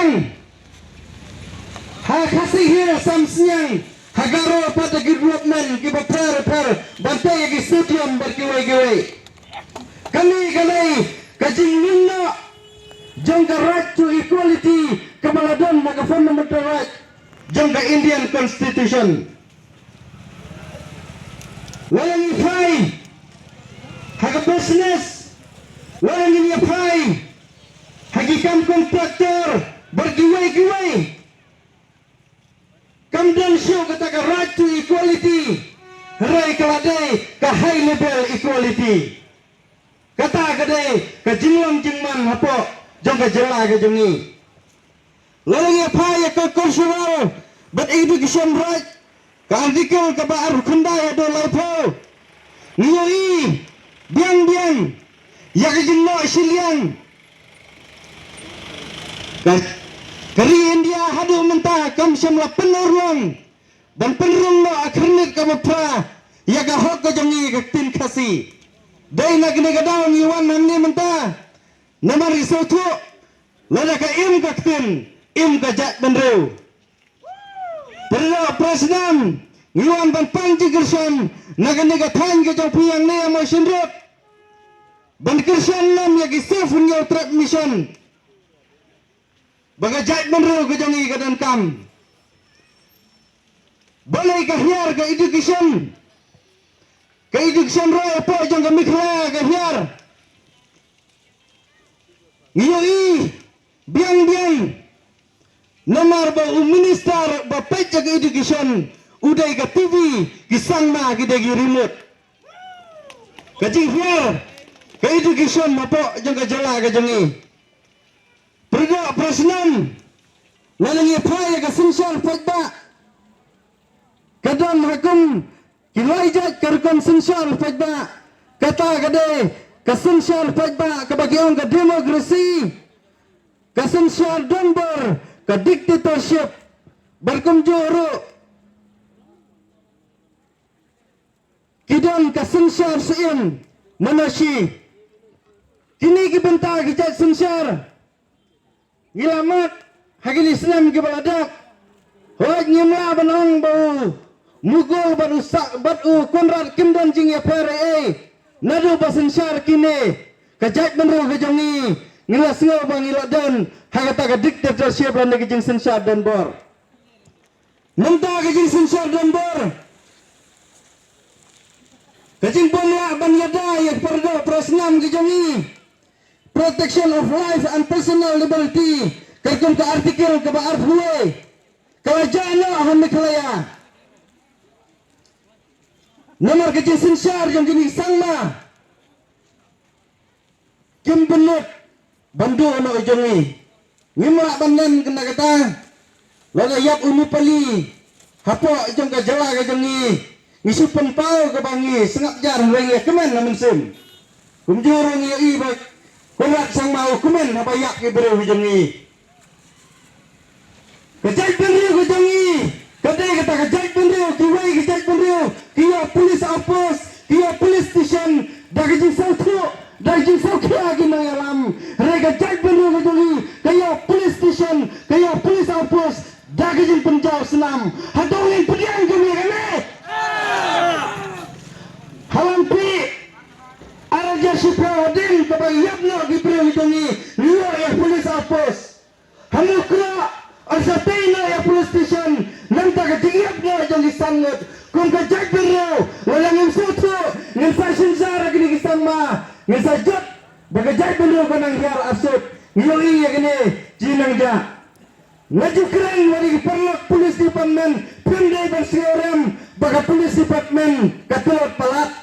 Senyang ha kasih here sam senyang hagaro pada development kita per bantai ke stadium berkiwai-kiwai kami kajing minna jangka right to equality kemaladan maka fundamental right jangka Indian Constitution walang ifai haga business walang ifai hagikam kontraktor berkiwai-kiwai kamdan show kata right to equality rai keladai ke high level equality kata kadai ke jinglam jingman hapo jong ke jela ke jongi lalang apa ya ke cultural but education right ke artikel ke baar kundai ada laipo ngoi biang ya ke jinglo siliang kari India hadu mentah kam semla penurung dan penurung no akhirnya kamu pra ya ke hok ke jongi ke tin kasi dai nak ni gadang iwan namni mentah namar isotu lada ka im ka tin im ka jat benreu perlo presiden iwan ban panji gerson nak ni ka than ke jong piang ne mo sindrot ban gerson nam ya ki safe nyo trap mission baga jat benreu ke jongi ka dan kam boleh ka hiar ka education roy po jong ka mikla ka hiar ngiyoi biang namar ba minister ba pecah ke education udai ke TV kisang ma kita gi remote kajing hiar ke education mapo jong ka jala ka jongi perda presiden lalangi phai ka sinsal fajba kadam hakum kilaijat karkam sinsal fajba kata kade kesensial fajba kebagian ke demokrasi kesensial domber ke dictatorship berkumjuru kidan kesensial seim manasi kini kibentah kijat sensial gilamat hagil Islam kibaladak hoj ngimla banang bau mugol batu Konrad Kimdan jing ya PRA nado basen syar kini kajat benro kejongi ngilas ngau bang iladan hagata ka dictatorship lan kejing sensar dan bor nemta kejing sensar dan bor kejing pomla ban yada ya perdo presnam kejongi protection of life and personal liberty kerkum ka artikel ka baar huwe kalajana han miklaya nomor kecil sensar yang kini sangma kim benut bandu no jongi ngimla banan kena kata laga yap umi pali hapo jong ka jala ka jongi ngisu penpau ka bangi sengap jar rengi kemen namen sim kumjuru ngi i bak kulat sang mau kemen apa yak ki bere jongi kejai bere jongi kadai kata kejai bere kiwai kejai bere kia polis apos kia polis station dagi sautu lagi nang alam rega kejai bere jongi kia polis station kia polis apos dagi jin penjau senam hadongin pediang kami kene halampi araja supradin kabang yapno gibre jongi liyo ya polis apos hamukra Asatena ya police station nanta ketiap na jong isangot kung kajak biro walang yung suto ng fashion zara gini kisama ng sajot bagajak biro ka ng hiar asot ngiyong iya gini jinang ja ngajukran wali perlok police department pinday bersiorem baga police department katulot palat